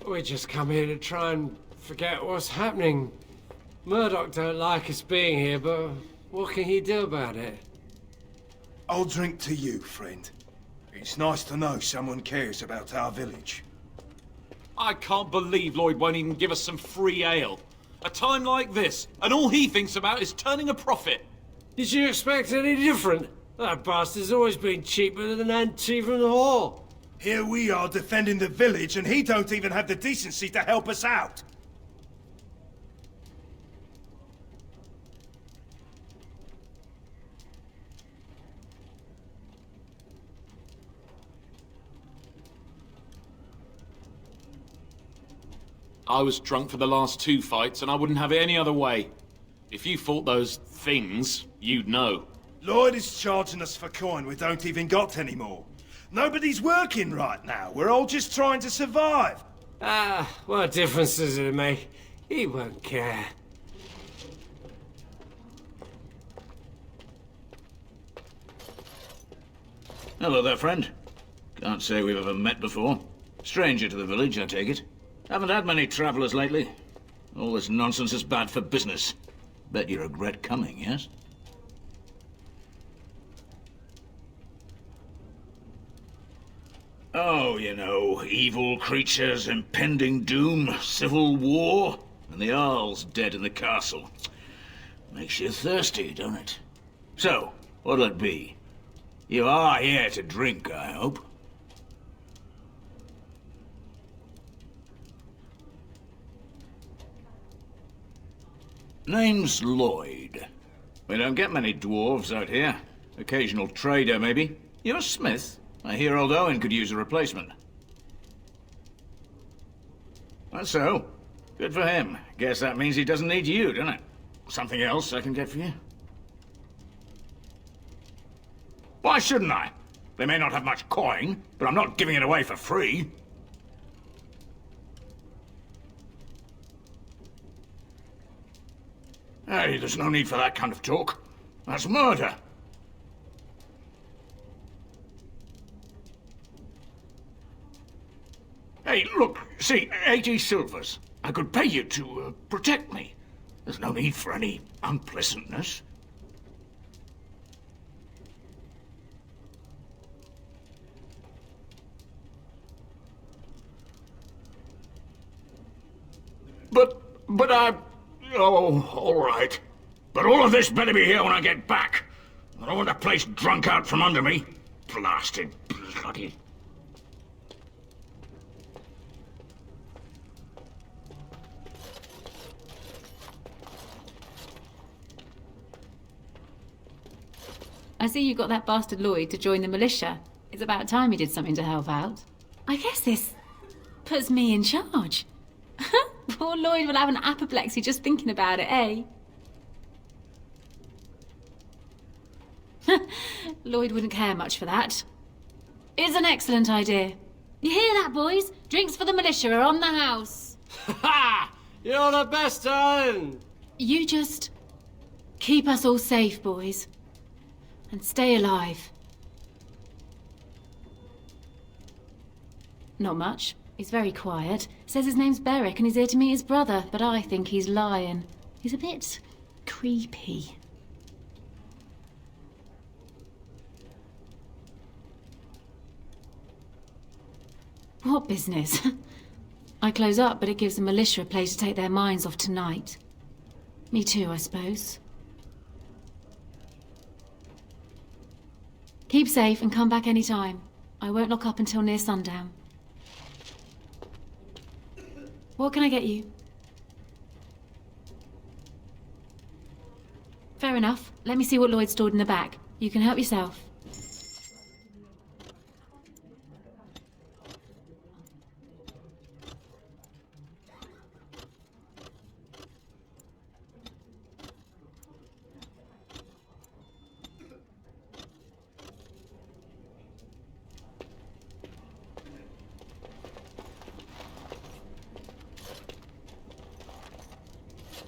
We just come here to try and forget what's happening. Murdoch don't like us being here, but what can he do about it? I'll drink to you, friend. It's nice to know someone cares about our village. I can't believe Lloyd won't even give us some free ale. A time like this, and all he thinks about is turning a profit. Did you expect any different? That bastard's always been cheaper than an tea from the hall. Here we are defending the village, and he don't even have the decency to help us out. I was drunk for the last 2 fights, and I wouldn't have it any other way. If you fought those things, you'd know. Lloyd is charging us for coin we don't even got anymore. Nobody's working right now. We're all just trying to survive. What difference does it make? He won't care. Hello there, friend. Can't say we've ever met before. Stranger to the village, I take it. Haven't had many travelers lately. All this nonsense is bad for business. Bet you regret coming, yes? Oh, you know, evil creatures, impending doom, civil war, and the Jarl's dead in the castle. Makes you thirsty, don't it? So, what'll it be? You are here to drink, I hope. Name's Lloyd. We don't get many dwarves out here. Occasional trader, maybe. You're a smith? I hear old Owen could use a replacement. That's so. Good for him. Guess that means he doesn't need you, doesn't it? Something else I can get for you? Why shouldn't I? They may not have much coin, but I'm not giving it away for free. Hey, there's no need for that kind of talk. That's murder. Hey, look, see, 80 silvers. I could pay you to protect me. There's no need for any unpleasantness. But I... Oh, all right. But all of this better be here when I get back. I don't want the place drunk out from under me. Blasted bloody... I see you got that bastard Lloyd to join the militia. It's about time he did something to help out. I guess this puts me in charge. Poor Lloyd will have an apoplexy just thinking about it, eh? Lloyd wouldn't care much for that. It's an excellent idea. You hear that, boys? Drinks for the militia are on the house. Ha! You're the best, Owen! You just keep us all safe, boys. And stay alive. Not much. He's very quiet. Says his name's Beric and he's here to meet his brother, but I think he's lying. He's a bit creepy. What business? I close up, but it gives the militia a place to take their minds off tonight. Me too, I suppose. Keep safe and come back any time. I won't lock up until near sundown. What can I get you? Fair enough. Let me see what Lloyd stored in the back. You can help yourself.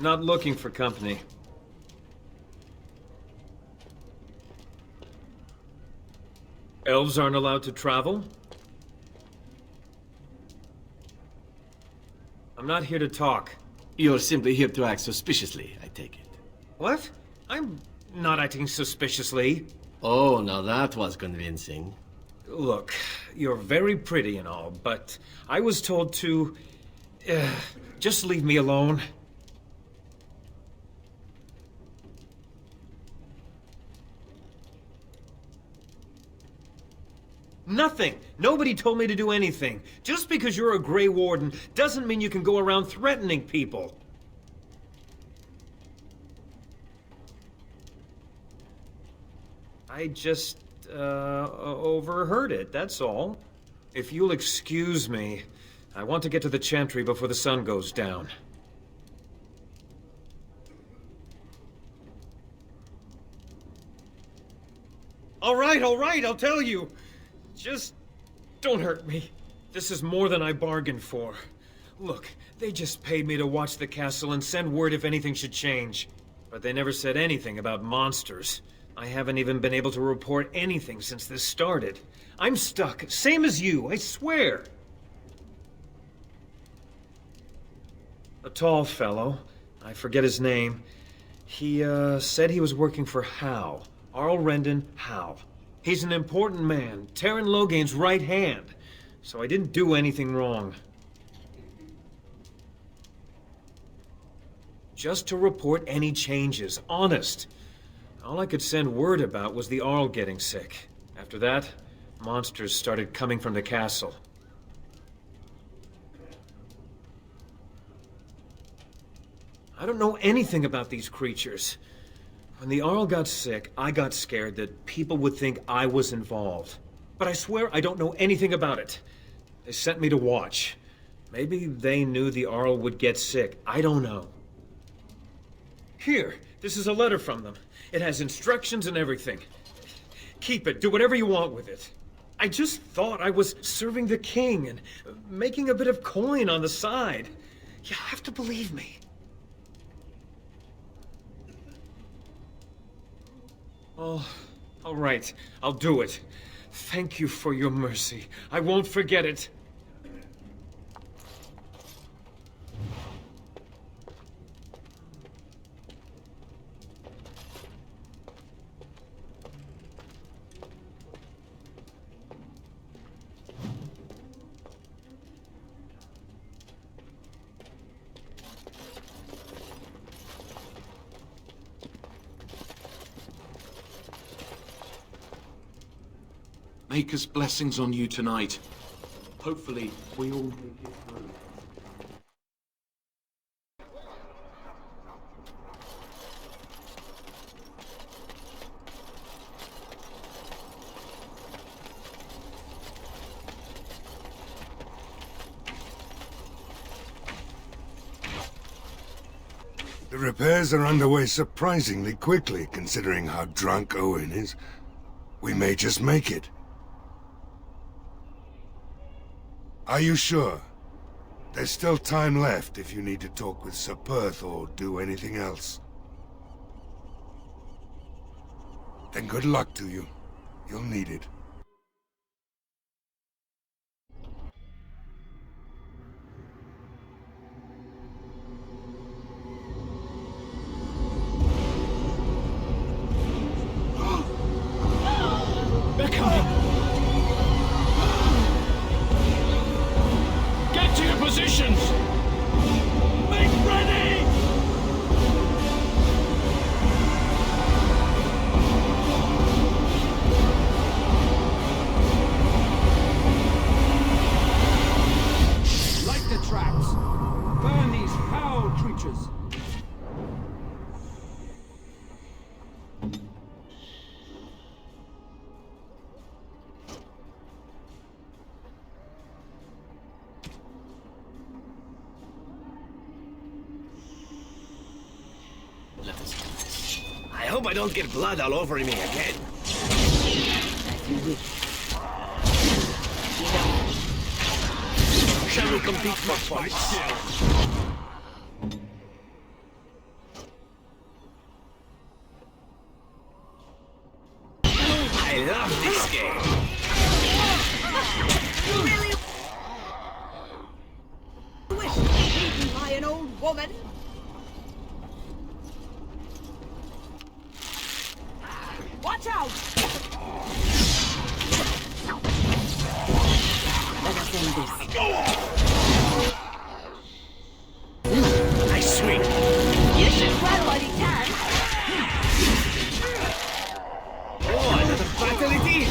Not looking for company. Elves aren't allowed to travel? I'm not here to talk. You're simply here to act suspiciously, I take it. What? I'm not acting suspiciously. Oh, now that was convincing. Look, you're very pretty and all, but I was told to... just leave me alone. Nothing! Nobody told me to do anything. Just because you're a Grey Warden doesn't mean you can go around threatening people. I just, overheard it, that's all. If you'll excuse me, I want to get to the Chantry before the sun goes down. All right, I'll tell you. Just don't hurt me. This is more than I bargained for. Look, they just paid me to watch the castle and send word if anything should change. But they never said anything about monsters. I haven't even been able to report anything since this started. I'm stuck, same as you, I swear. A tall fellow, I forget his name. He, said he was working for Howe. Arl Rendon Howe. He's an important man, Terran Logain's right hand. So I didn't do anything wrong. Just to report any changes, honest. All I could send word about was the Arl getting sick. After that, monsters started coming from the castle. I don't know anything about these creatures. When the Arl got sick, I got scared that people would think I was involved. But I swear I don't know anything about it. They sent me to watch. Maybe they knew the Arl would get sick. I don't know. Here, this is a letter from them. It has instructions and everything. Keep it. Do whatever you want with it. I just thought I was serving the king and making a bit of coin on the side. You have to believe me. Oh, all right. I'll do it. Thank you for your mercy. I won't forget it. Maker's blessings on you tonight. Hopefully, we all make it through. The repairs are underway surprisingly quickly, considering how drunk Owen is. We may just make it. Are you sure? There's still time left if you need to talk with Sir Perth or do anything else. Then good luck to you. You'll need it. They're coming! Get to your positions! Make ready! Light the traps! Burn these foul creatures! Let us do this. I hope I don't get blood all over me again. Shall we compete for points? I love this game. woman! Watch out! Let us end this. Nice swing. You should run while you can! Oh, another fatality.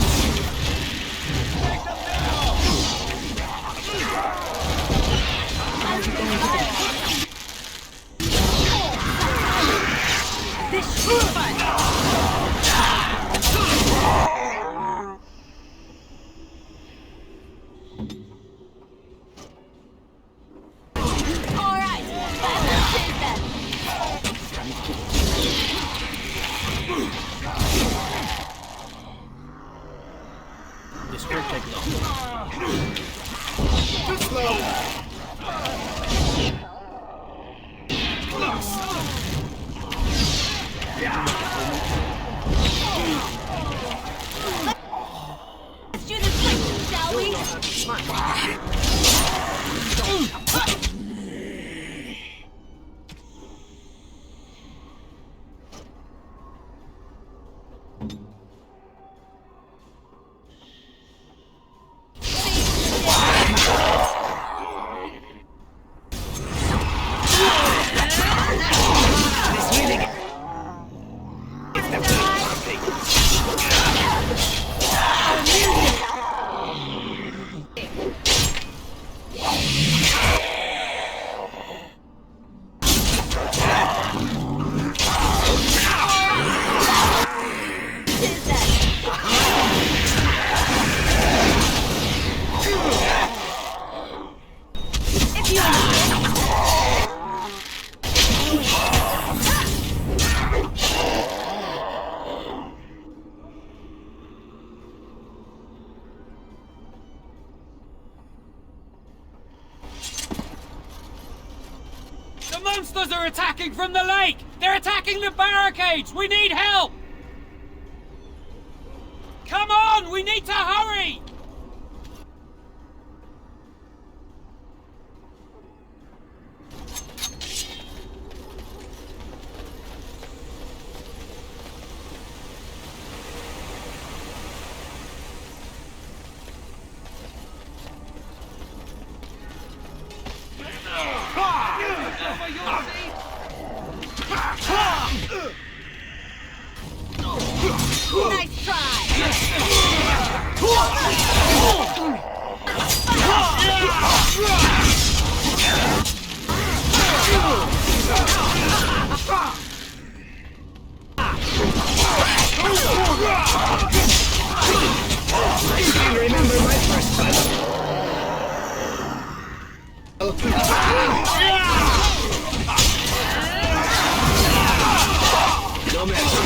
This should be fun! Alright, that's it then! This won't take long. Let's do this quick, shall we? The monsters are attacking from the lake! They're attacking the barricades! We need help! Come on! We need to hurry! Nice try! I remember my first time. No mercy.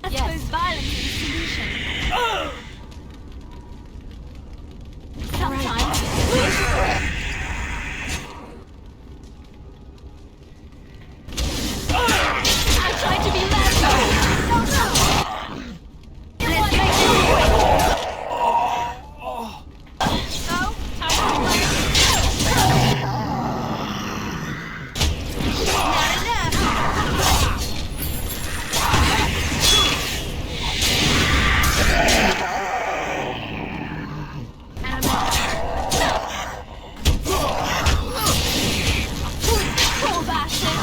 I suppose violence is a solution. Sometimes. I tried to be less. Let's make it quick. So, time to play. Not enough. Cool bastard.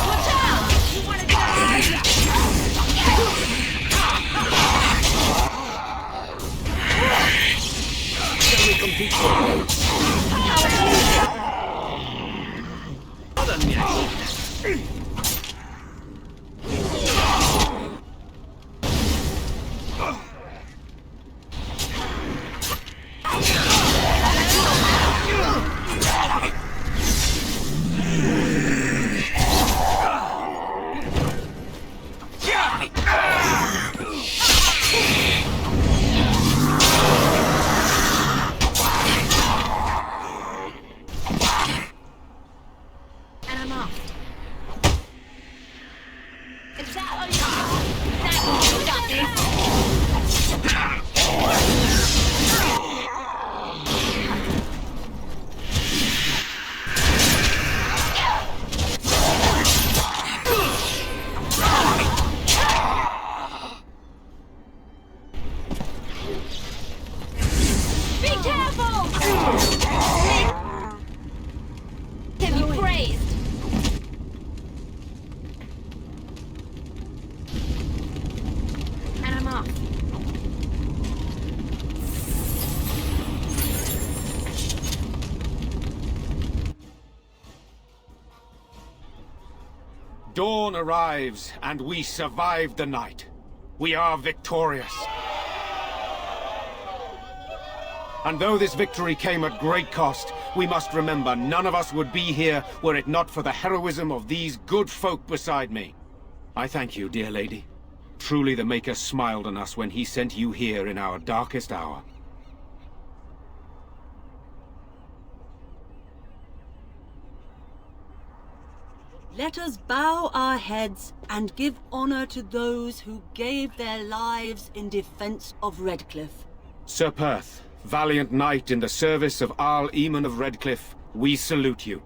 Watch out! You wanna die? Shall we compete for other next? And I'm off. Is that all you got? That got this. Be careful! Can be praised. And I'm off. Dawn arrives, and we survived the night. We are victorious. And though this victory came at great cost, we must remember none of us would be here were it not for the heroism of these good folk beside me. I thank you, dear lady. Truly the Maker smiled on us when he sent you here in our darkest hour. Let us bow our heads and give honor to those who gave their lives in defense of Redcliffe. Sir Perth, valiant knight in the service of Arl Eamon of Redcliffe, we salute you.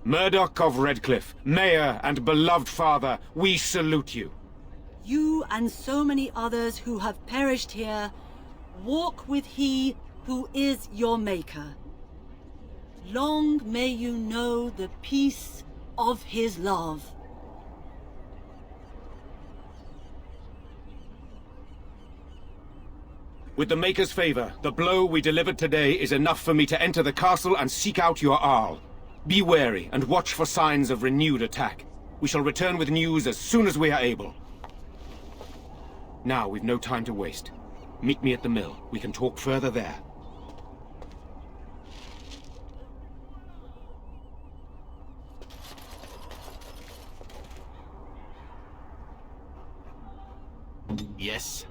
Murdoch of Redcliffe, mayor and beloved father, we salute you. You and so many others who have perished here, walk with he who is your maker. Long may you know the peace of his love. With the Maker's favor, the blow we delivered today is enough for me to enter the castle and seek out your Arl. Be wary and watch for signs of renewed attack. We shall return with news as soon as we are able. Now, we've no time to waste. Meet me at the mill. We can talk further there. Yes?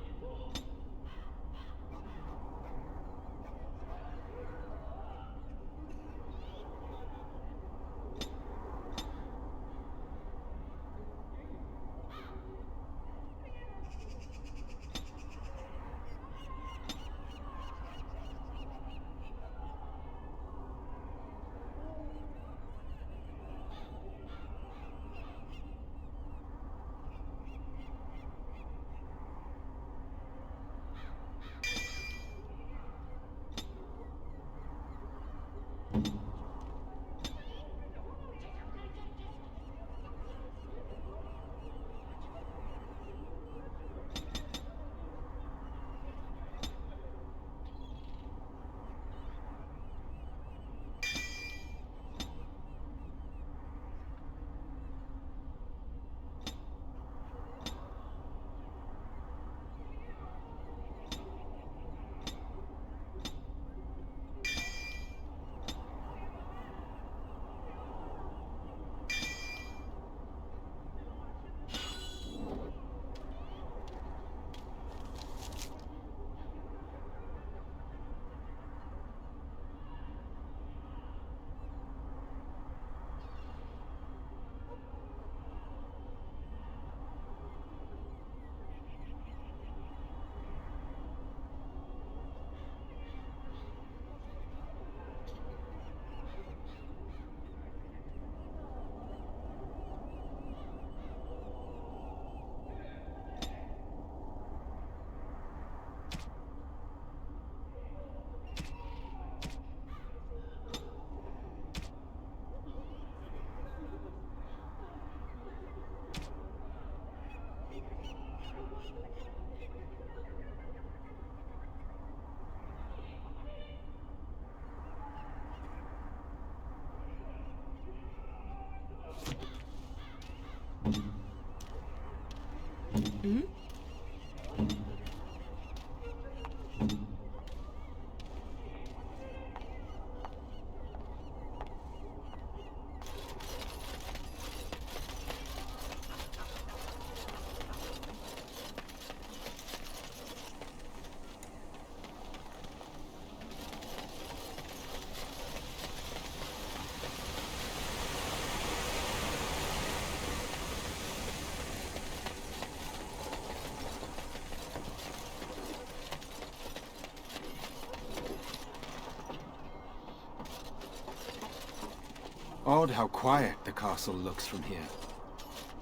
Odd how quiet the castle looks from here.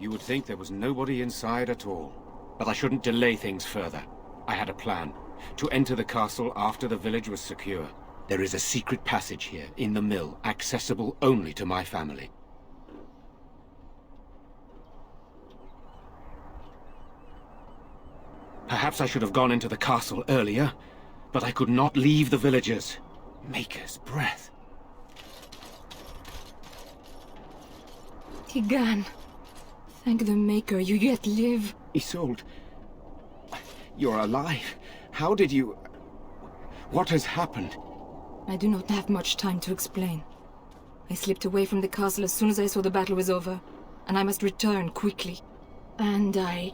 You would think there was nobody inside at all. But I shouldn't delay things further. I had a plan. To enter the castle after the village was secure. There is a secret passage here, in the mill, accessible only to my family. Perhaps I should have gone into the castle earlier, but I could not leave the villagers. Maker's breath. Tigan, thank the Maker you yet live. Isolde, you're alive. How did you... What has happened? I do not have much time to explain. I slipped away from the castle as soon as I saw the battle was over, and I must return quickly. And I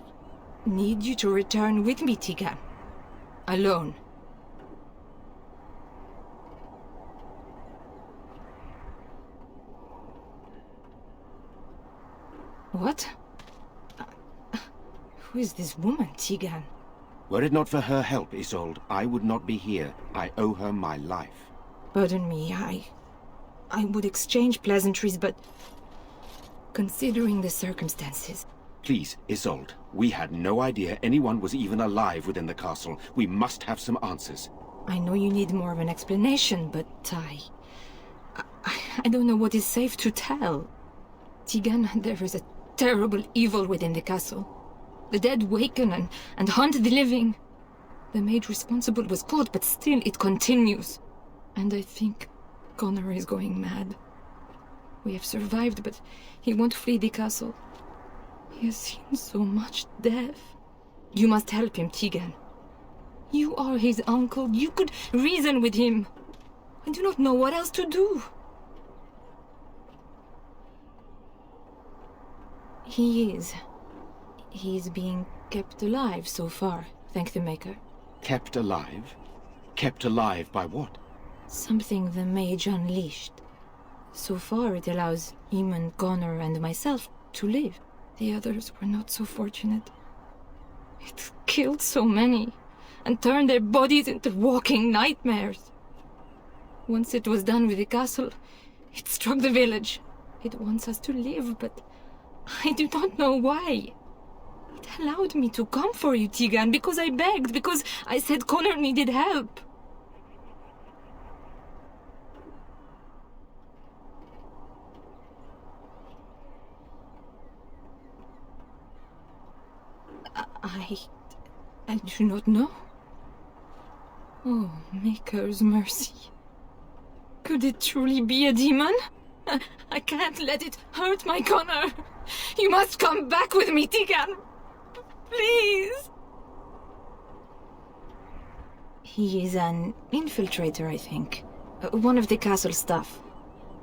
need you to return with me, Tigan. Alone. What? Who is this woman, Tigan? Were it not for her help, Isolde, I would not be here. I owe her my life. Pardon me, I would exchange pleasantries, but... considering the circumstances... Please, Isolde, we had no idea anyone was even alive within the castle. We must have some answers. I know you need more of an explanation, but I don't know what is safe to tell. Tigan, there is a terrible evil within the castle. The dead waken and hunt the living. The maid responsible was caught, but still it continues. And I think Connor is going mad. We have survived, but he won't flee the castle. He has seen so much death. You must help him, Tigan. You are his uncle. You could reason with him. I do not know what else to do. He is being kept alive so far, thank the Maker. Kept alive? Kept alive by what? Something the mage unleashed. So far it allows Eamon, Connor and myself to live. The others were not so fortunate. It killed so many, and turned their bodies into walking nightmares. Once it was done with the castle, it struck the village. It wants us to live, but I do not know why. It allowed me to come for you, Tigan, because I begged, because I said Connor needed help. I do not know. Oh, Maker's mercy. Could it truly be a demon? I can't let it hurt my Connor. You must come back with me, Tigan. Please. He is an infiltrator, I think. One of the castle staff.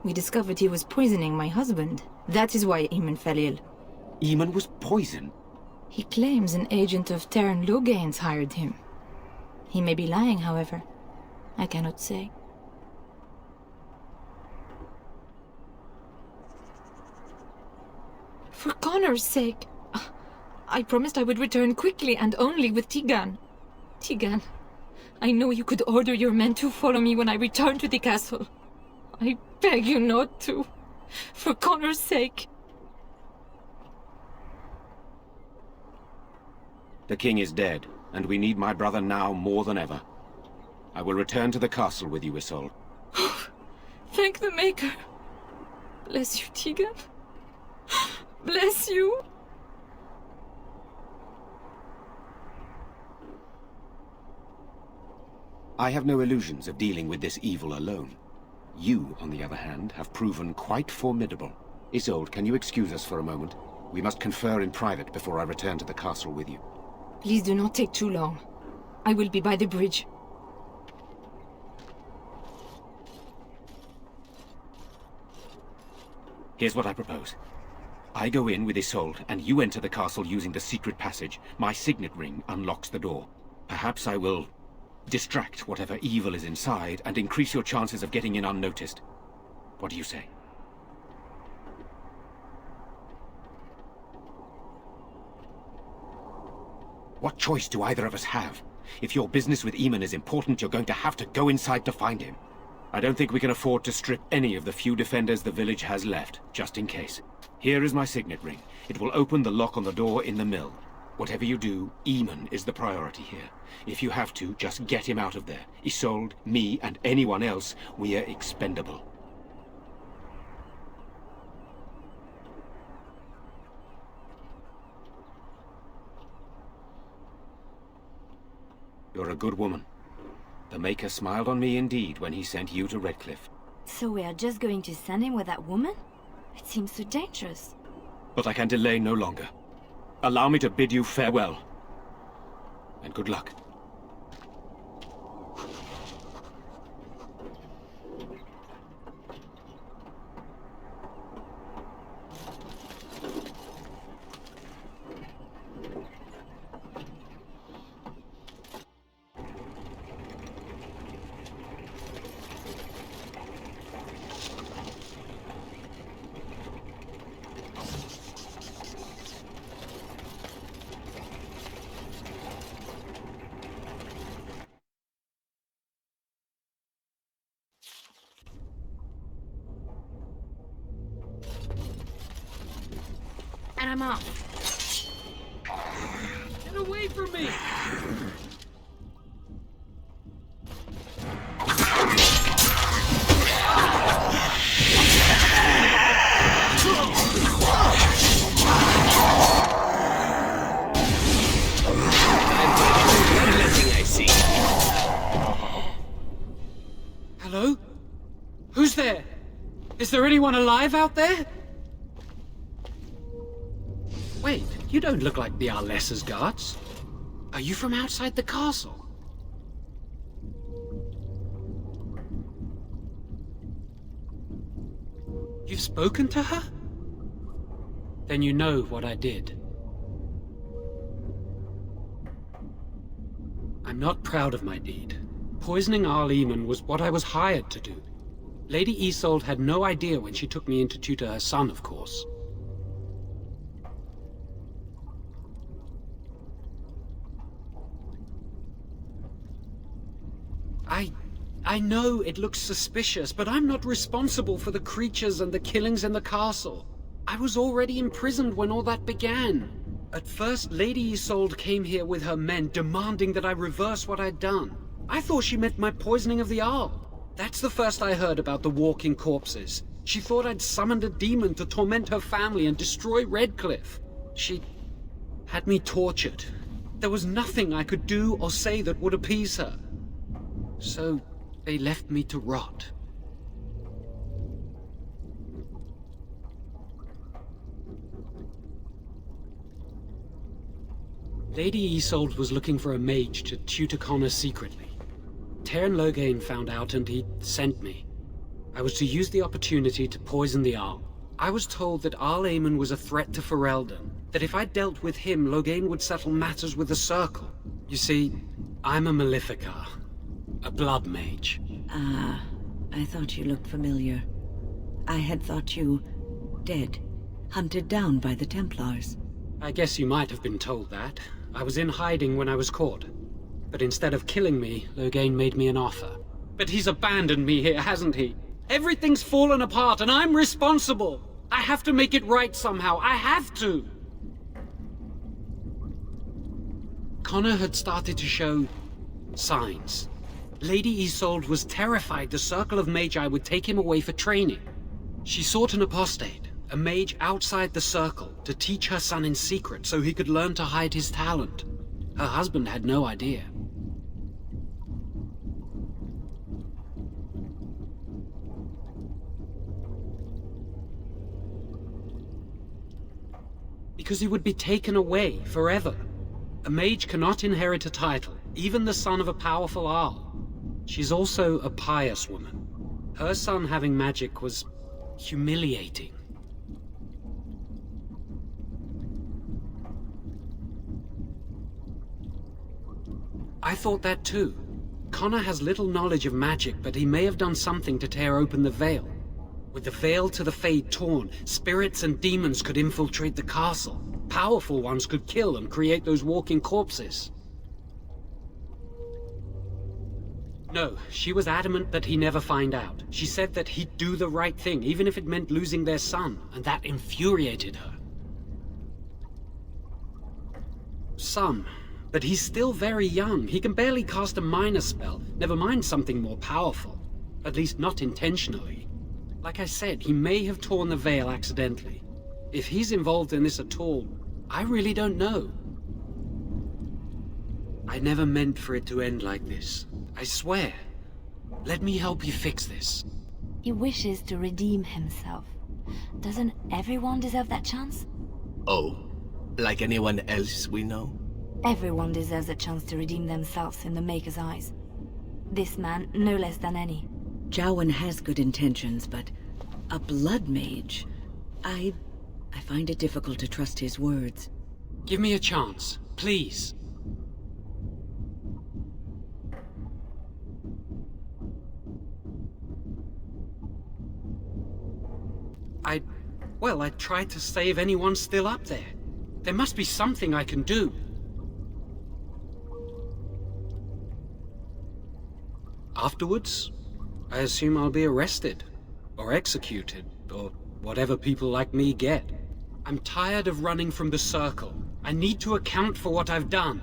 We discovered he was poisoning my husband. That is why Eamon fell ill. Eamon was poisoned? He claims an agent of Terran Logain's hired him. He may be lying, however. I cannot say. For Connor's sake, I promised I would return quickly and only with Tigan. Tigan, I know you could order your men to follow me when I return to the castle. I beg you not to. For Connor's sake. The king is dead, and we need my brother now more than ever. I will return to the castle with you, Isolde. Thank the Maker. Bless you, Tigan. Bless you. I have no illusions of dealing with this evil alone. You, on the other hand, have proven quite formidable. Isolde, can you excuse us for a moment? We must confer in private before I return to the castle with you. Please do not take too long. I will be by the bridge. Here's what I propose. I go in with Isolde, and you enter the castle using the secret passage. My signet ring unlocks the door. Perhaps I will distract whatever evil is inside and increase your chances of getting in unnoticed. What do you say? What choice do either of us have? If your business with Eamon is important, you're going to have to go inside to find him. I don't think we can afford to strip any of the few defenders the village has left, just in case. Here is my signet ring. It will open the lock on the door in the mill. Whatever you do, Eamon is the priority here. If you have to, just get him out of there. Isolde, me, and anyone else, we are expendable. You're a good woman. The Maker smiled on me indeed when he sent you to Redcliffe. So we are just going to send him with that woman? It seems so dangerous. But I can delay no longer. Allow me to bid you farewell. And good luck. And I'm off. Get away from me! Hello? Who's there? Is there anyone alive out there? Wait, you don't look like the Arlessa's guards. Are you from outside the castle? You've spoken to her? Then you know what I did. I'm not proud of my deed. Poisoning Arl Eamon was what I was hired to do. Lady Isolde had no idea when she took me in to tutor her son, of course. I know it looks suspicious, but I'm not responsible for the creatures and the killings in the castle. I was already imprisoned when all that began. At first, Lady Isolde came here with her men, demanding that I reverse what I'd done. I thought she meant my poisoning of the Arl. That's the first I heard about the walking corpses. She thought I'd summoned a demon to torment her family and destroy Redcliffe. She had me tortured. There was nothing I could do or say that would appease her. So they left me to rot. Lady Isolde was looking for a mage to tutor Connor secretly. Teyrn Loghain found out and he sent me. I was to use the opportunity to poison the Arl. I was told that Arl Eamon was a threat to Ferelden, that if I dealt with him, Loghain would settle matters with the Circle. You see, I'm a Maleficar, a blood mage. Ah, I thought you looked familiar. I had thought you dead, hunted down by the Templars. I guess you might have been told that. I was in hiding when I was caught. But instead of killing me, Loghain made me an offer. But he's abandoned me here, hasn't he? Everything's fallen apart and I'm responsible! I have to make it right somehow, I have to! Connor had started to show signs. Lady Isolde was terrified the Circle of Magi would take him away for training. She sought an apostate, a mage outside the Circle, to teach her son in secret so he could learn to hide his talent. Her husband had no idea. Because he would be taken away forever. A mage cannot inherit a title, even the son of a powerful Arl. She's also a pious woman. Her son having magic was humiliating. I thought that too. Connor has little knowledge of magic, but he may have done something to tear open the veil. With the veil to the Fade torn, spirits and demons could infiltrate the castle. Powerful ones could kill and create those walking corpses. No, she was adamant that he never find out. She said that he'd do the right thing, even if it meant losing their son, and that infuriated her. Some. But he's still very young. He can barely cast a minor spell, never mind something more powerful. At least not intentionally. Like I said, he may have torn the veil accidentally. If he's involved in this at all, I really don't know. I never meant for it to end like this. I swear. Let me help you fix this. He wishes to redeem himself. Doesn't everyone deserve that chance? Oh, like anyone else we know? Everyone deserves a chance to redeem themselves in the Maker's eyes. This man, no less than any. Jowan has good intentions, but a blood mage... I find it difficult to trust his words. Give me a chance, please. Well, I tried to save anyone still up there. There must be something I can do. Afterwards, I assume I'll be arrested, or executed, or whatever people like me get. I'm tired of running from the Circle. I need to account for what I've done.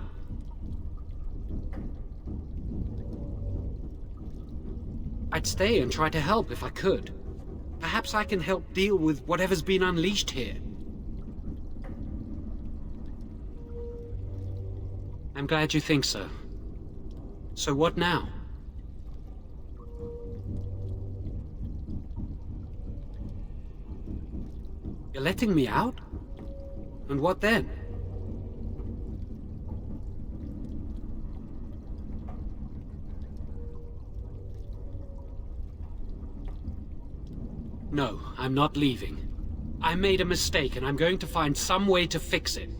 I'd stay and try to help if I could. Perhaps I can help deal with whatever's been unleashed here. I'm glad you think so. So what now? You're letting me out? And what then? No, I'm not leaving. I made a mistake and I'm going to find some way to fix it.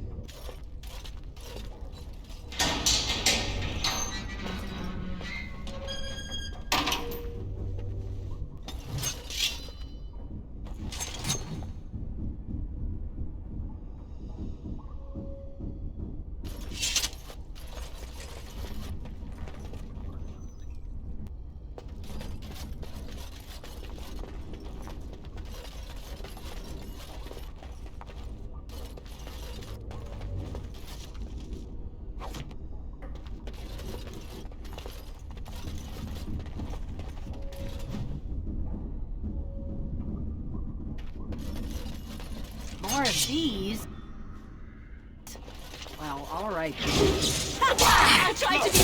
More of these? Well, all right. I tried to be...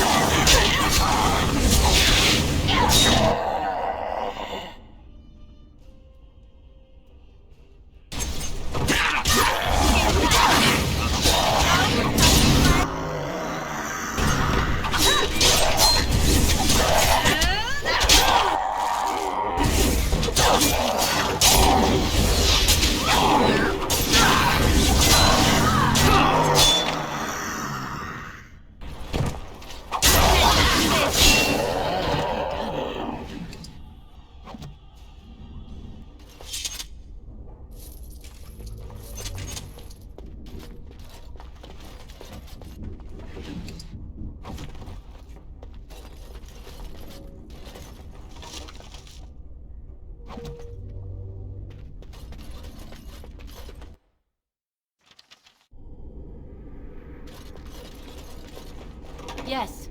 Yes.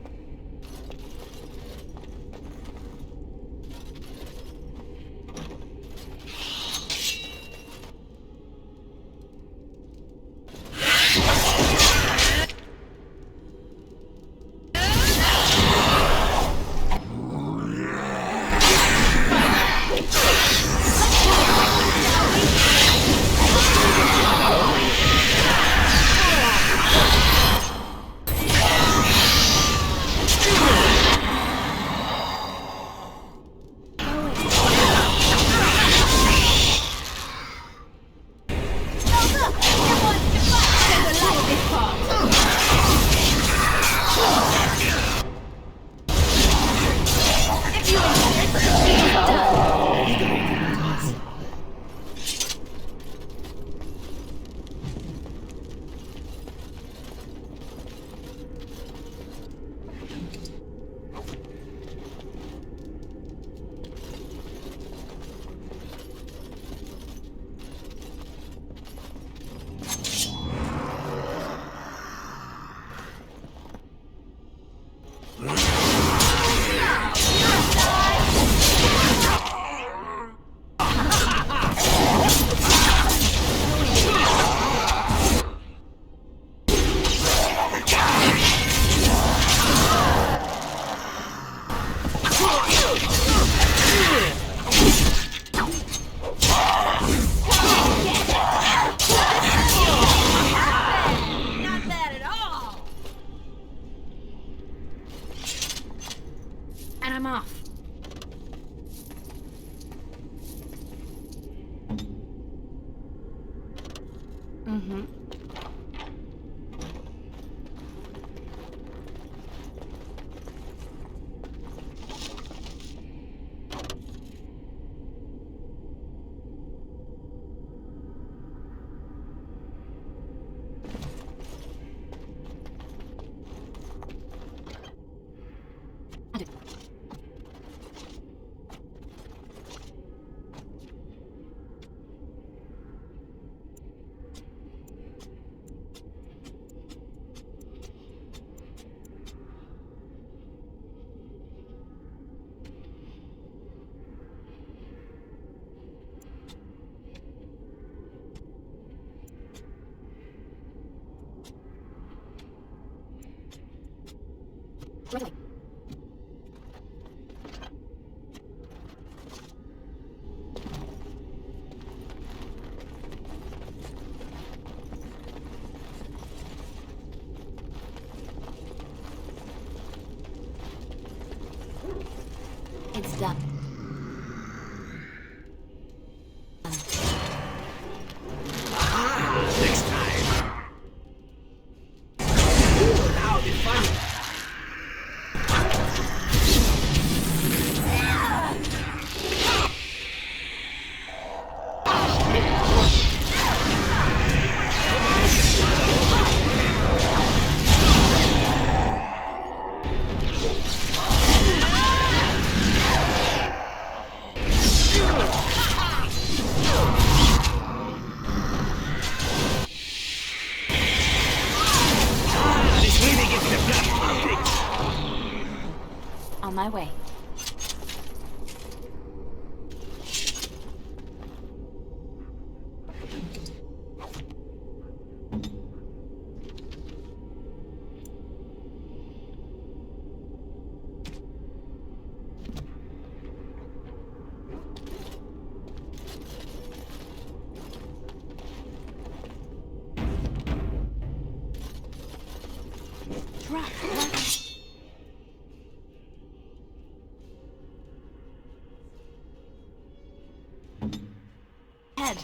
Mm-hmm. Right. It's done. Next time. Ooh, that'll be funny. On my way. Head.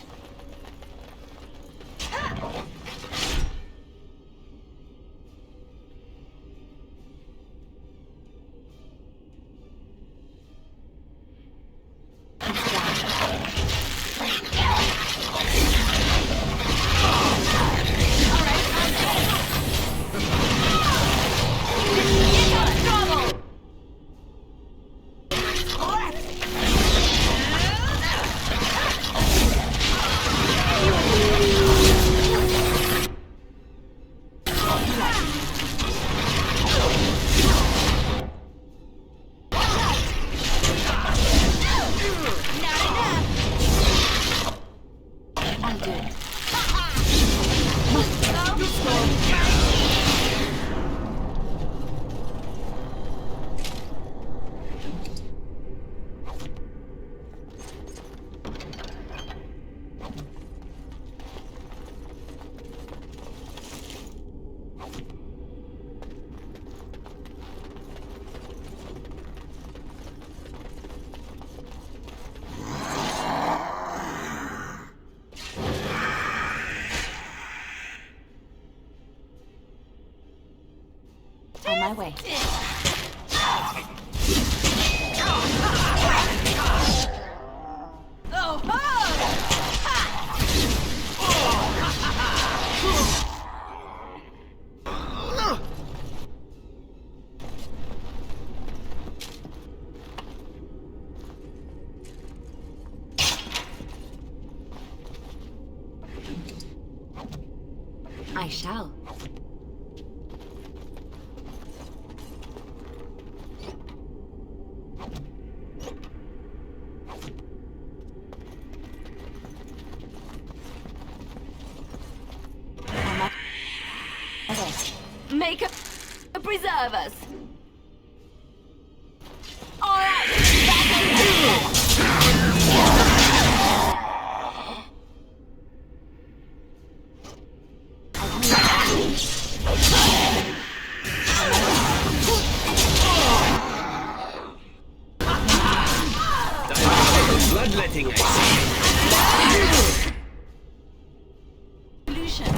On my way. I shall. Make a preserve us. All right. Bloodletting, I see. potion.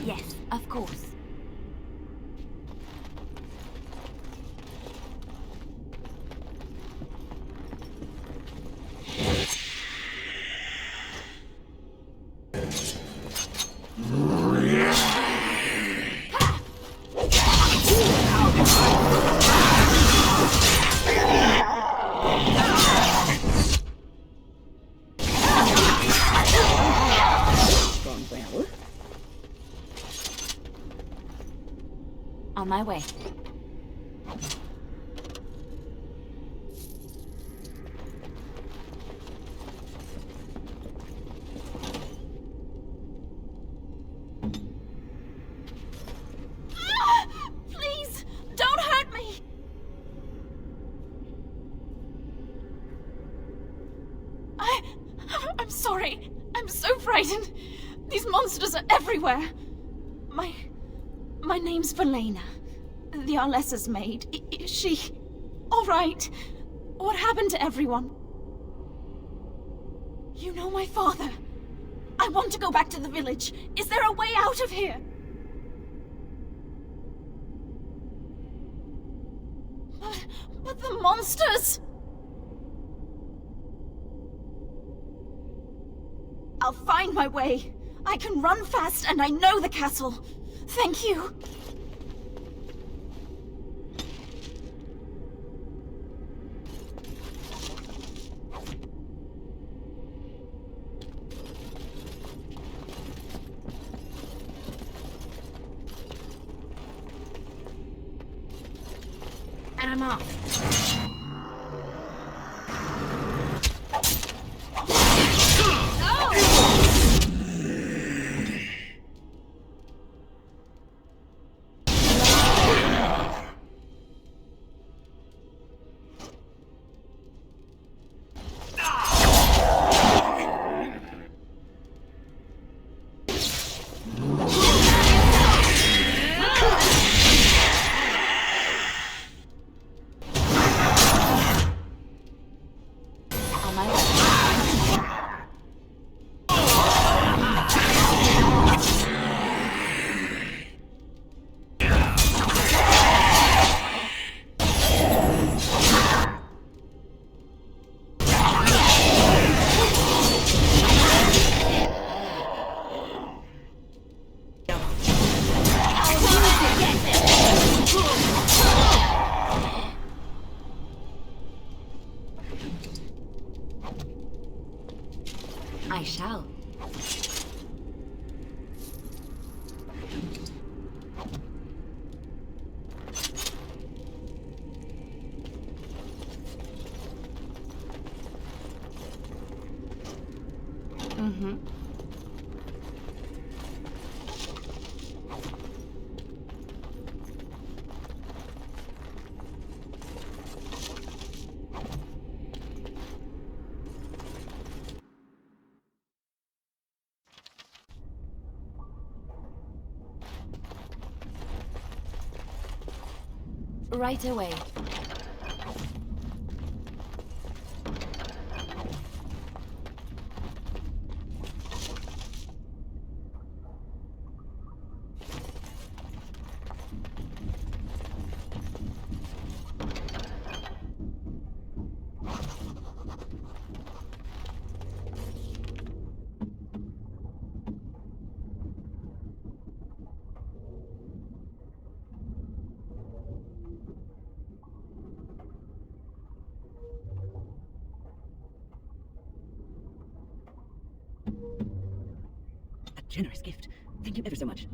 Yes, of course. On my way. Please, don't hurt me! I'm sorry. I'm so frightened. These monsters are everywhere. My name's Valena. The Arlessa's maid. Is she all right? What happened to everyone? You know my father. I want to go back to the village. Is there a way out of here? But the monsters! I'll find my way. I can run fast and I know the castle. Thank you. And I'm off. I shall. Mm-hmm. Right away. A generous gift. Thank you ever so much.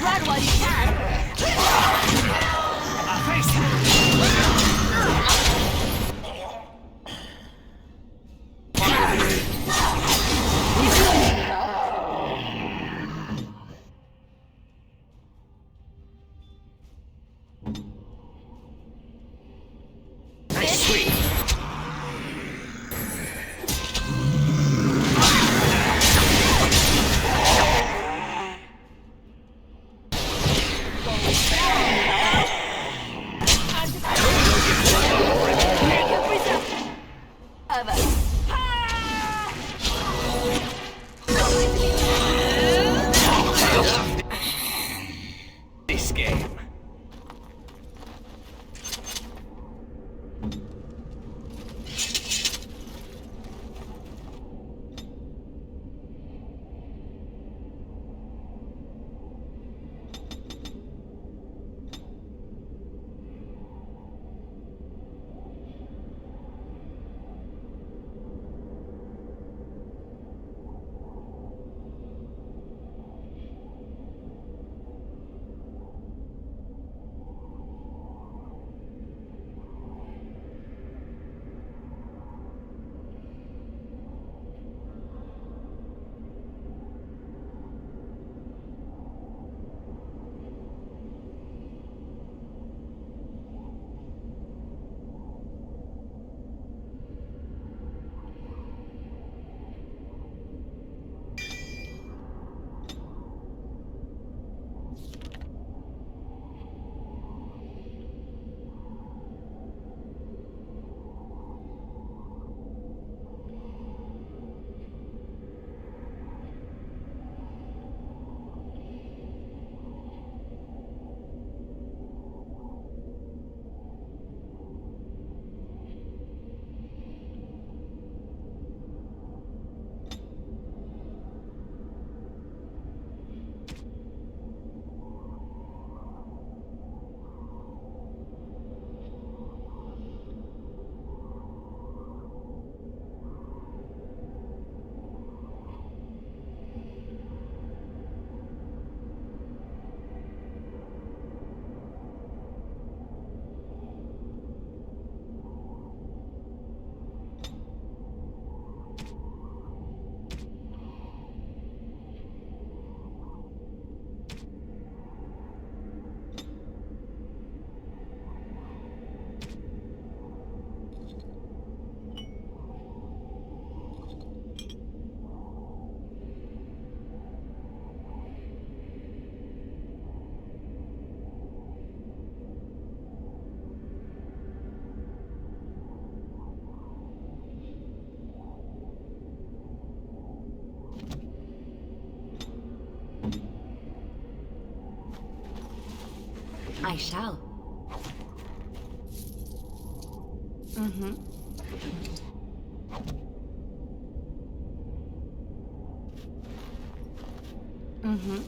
Run while you can! Face this game. I shall. Mm-hmm. Mm-hmm.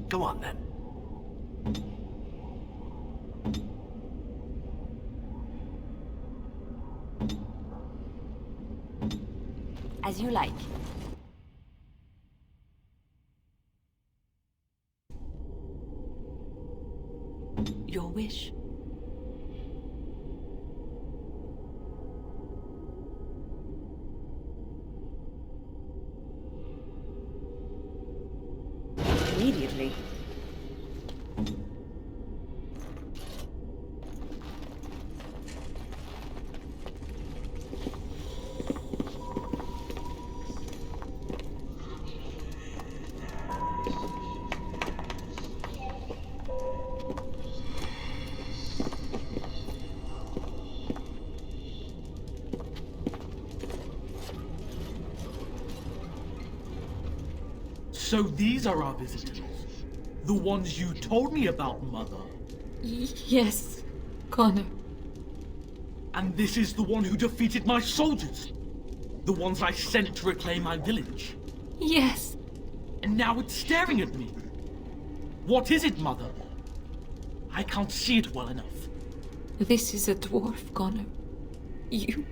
Go on then. As you like. Your wish. Immediately. So these are our visitors? The ones you told me about, Mother? Yes, Connor. And this is the one who defeated my soldiers? The ones I sent to reclaim my village? Yes. And now it's staring at me. What is it, Mother? I can't see it well enough. This is a dwarf, Connor. You've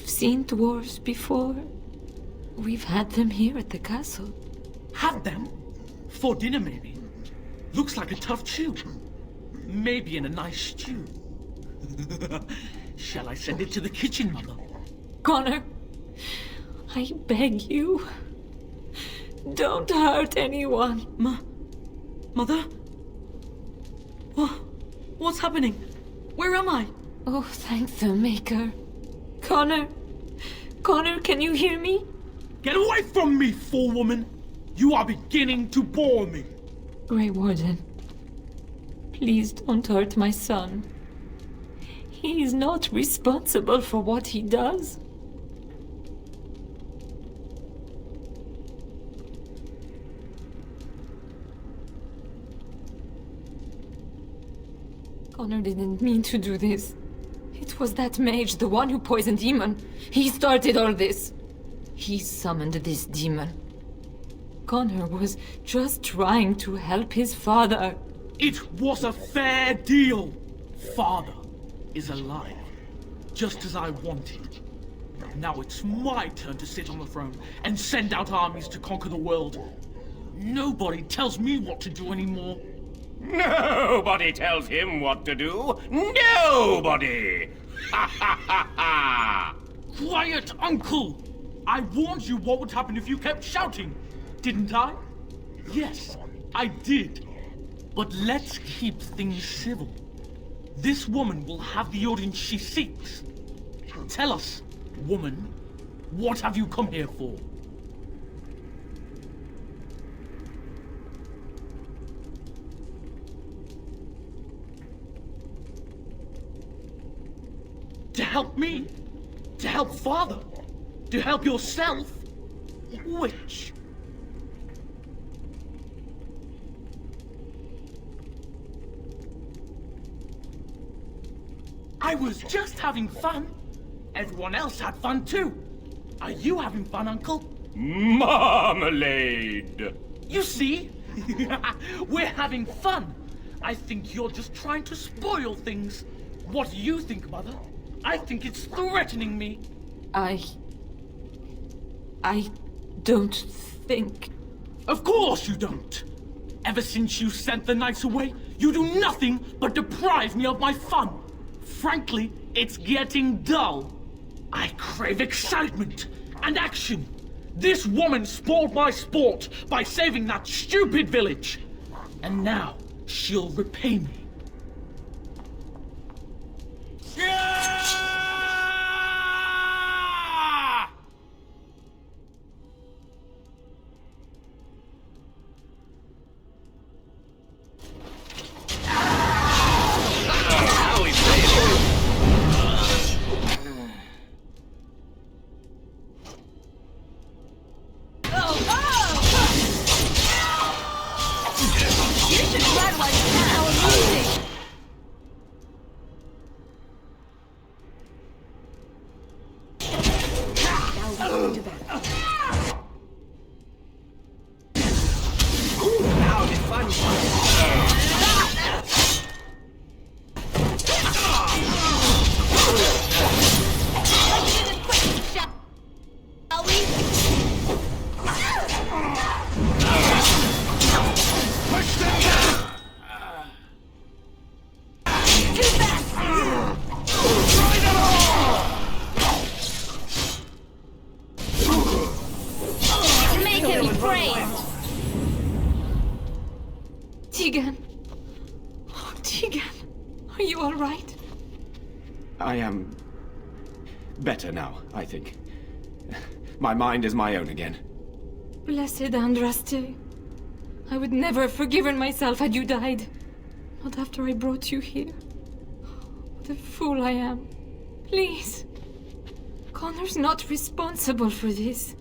seen dwarves before? We've had them here at the castle. Had them? For dinner, maybe. Looks like a tough chew. Maybe in a nice stew. Shall I send it to the kitchen, Mother? Connor, I beg you. Don't hurt anyone. Mother? What's happening? Where am I? Oh, thank the Maker. Connor, can you hear me? Get away from me, fool woman! You are beginning to bore me. Grey Warden, please don't hurt my son. He is not responsible for what he does. Connor didn't mean to do this. It was that mage, the one who poisoned Demon. He started all this. He summoned this demon. Connor was just trying to help his father. It was a fair deal. Father is alive, just as I wanted. Now it's my turn to sit on the throne and send out armies to conquer the world. Nobody tells me what to do anymore. Nobody tells him what to do. Nobody! Ha ha ha ha! Quiet, Uncle! I warned you what would happen if you kept shouting, didn't I? Yes, I did. But let's keep things civil. This woman will have the audience she seeks. Tell us, woman, what have you come here for? To help me? To help Father? To help yourself? Which? I was just having fun. Everyone else had fun too. Are you having fun, Uncle? Marmalade! You see? We're having fun. I think you're just trying to spoil things. What do you think, Mother? I think it's threatening me. I don't think... Of course you don't! Ever since you sent the knights away, you do nothing but deprive me of my fun. Frankly, it's getting dull. I crave excitement and action. This woman spoiled my sport by saving that stupid village. And now she'll repay me. Tegan! Oh, Tegan! Are you all right? I am... better now, I think. My mind is my own again. Blessed Andraste. I would never have forgiven myself had you died. Not after I brought you here. What a fool I am. Please. Connor's not responsible for this.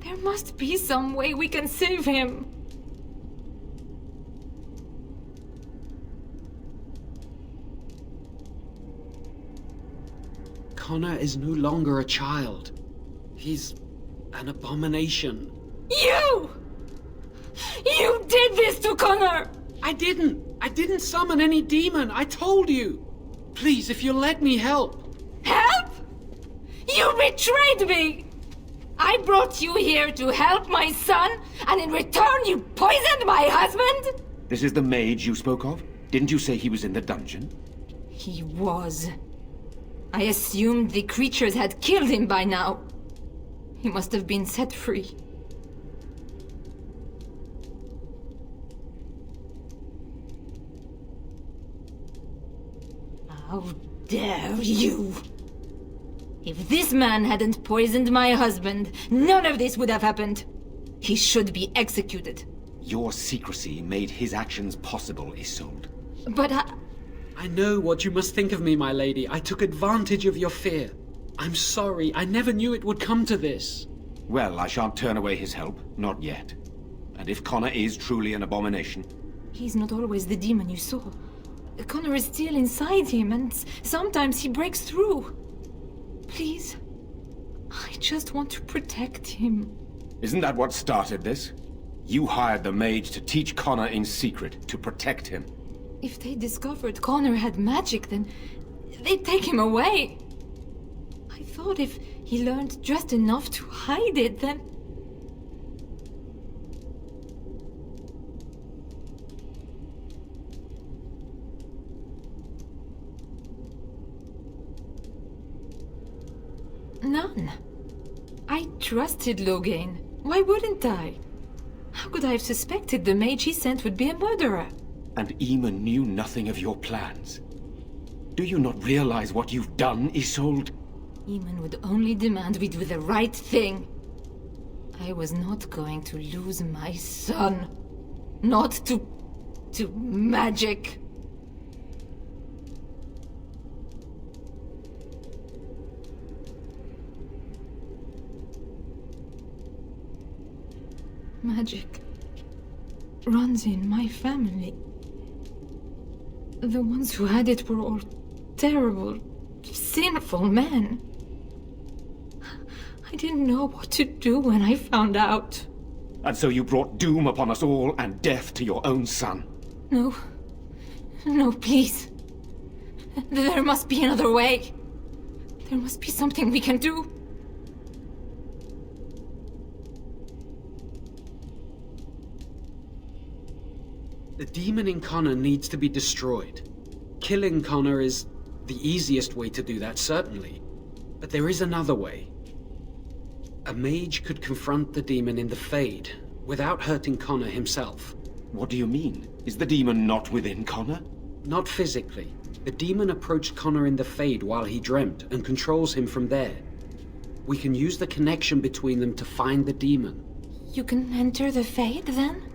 There must be some way we can save him. Connor is no longer a child. He's an abomination. You! You did this to Connor! I didn't summon any demon. I told you. Please, if you'll let me help. Help? You betrayed me! I brought you here to help my son, and in return you poisoned my husband? This is the mage you spoke of? Didn't you say he was in the dungeon? He was. I assumed the creatures had killed him by now. He must have been set free. How dare you! If this man hadn't poisoned my husband, none of this would have happened. He should be executed. Your secrecy made his actions possible, Isolde. But I know what you must think of me, my lady. I took advantage of your fear. I'm sorry. I never knew it would come to this. Well, I shan't turn away his help. Not yet. And if Connor is truly an abomination... He's not always the demon you saw. Connor is still inside him, and sometimes he breaks through. Please, I just want to protect him. Isn't that what started this? You hired the mage to teach Connor in secret, to protect him. If they discovered Connor had magic, then they'd take him away. I thought if he learned just enough to hide it, then... None. I trusted Logain. Why wouldn't I? How could I have suspected the mage he sent would be a murderer? And Eamon knew nothing of your plans. Do you not realize what you've done, Isolde? Eamon would only demand we do the right thing. I was not going to lose my son. Not to magic. Magic runs in my family. The ones who had it were all terrible, sinful men. I didn't know what to do when I found out. And so you brought doom upon us all and death to your own son. No. No, please. There must be another way. There must be something we can do. The demon in Connor needs to be destroyed. Killing Connor is the easiest way to do that, certainly. But there is another way. A mage could confront the demon in the Fade, without hurting Connor himself. What do you mean? Is the demon not within Connor? Not physically. The demon approached Connor in the Fade while he dreamt, and controls him from there. We can use the connection between them to find the demon. You can enter the Fade, then?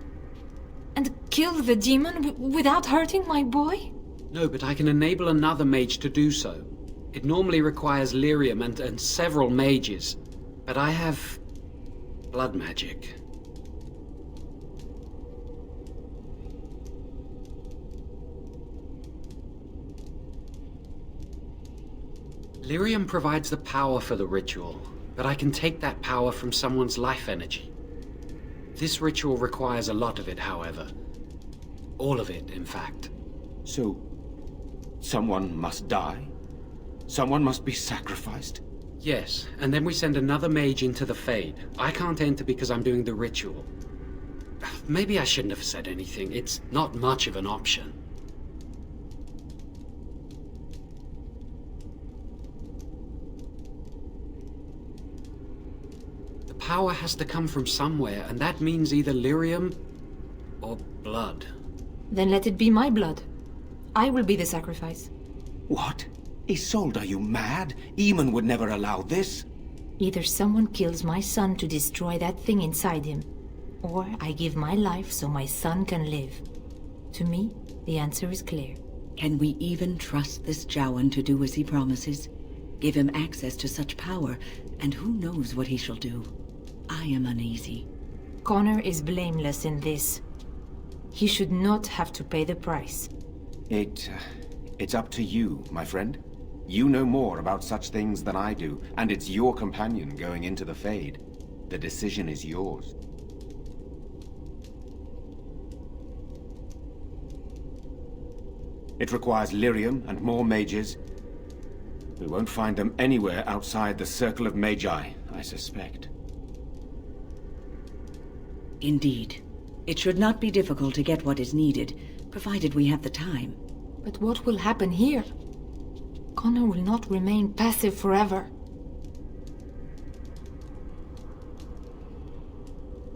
And kill the demon without hurting my boy? No, but I can enable another mage to do so. It normally requires lyrium and several mages. But I have... blood magic. Lyrium provides the power for the ritual, but I can take that power from someone's life energy. This ritual requires a lot of it, however. All of it, in fact. So, someone must die? Someone must be sacrificed? Yes, and then we send another mage into the Fade. I can't enter because I'm doing the ritual. Maybe I shouldn't have said anything. It's not much of an option. The power has to come from somewhere, and that means either lyrium or blood. Then let it be my blood. I will be the sacrifice. What? Isolde, are you mad? Eamon would never allow this. Either someone kills my son to destroy that thing inside him, or I give my life so my son can live. To me, the answer is clear. Can we even trust this Jowan to do as he promises? Give him access to such power, and who knows what he shall do? I am uneasy. Connor is blameless in this. He should not have to pay the price. It's up to you, my friend. You know more about such things than I do, and it's your companion going into the Fade. The decision is yours. It requires lyrium and more mages. We won't find them anywhere outside the Circle of Magi, I suspect. Indeed. It should not be difficult to get what is needed, provided we have the time. But what will happen here? Connor will not remain passive forever.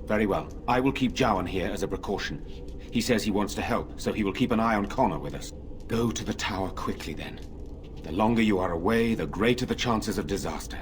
Very well. I will keep Jowan here as a precaution. He says he wants to help, so he will keep an eye on Connor with us. Go to the tower quickly, then. The longer you are away, the greater the chances of disaster.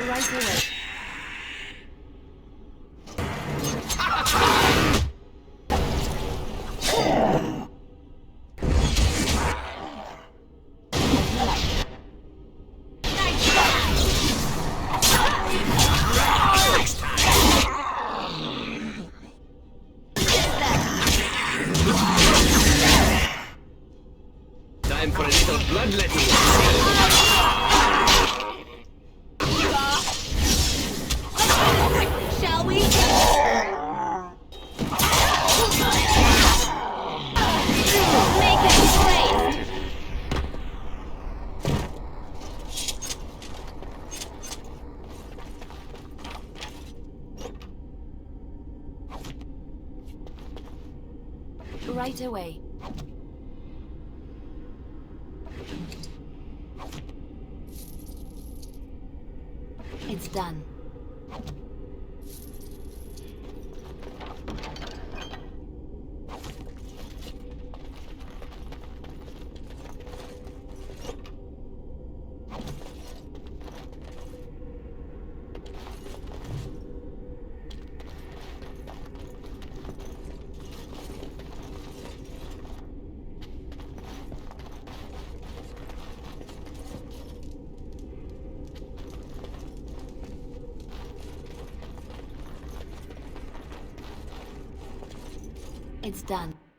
Right away. Time for a little bloodletting. Shall we? Make it straight. right away. It's done. It's done.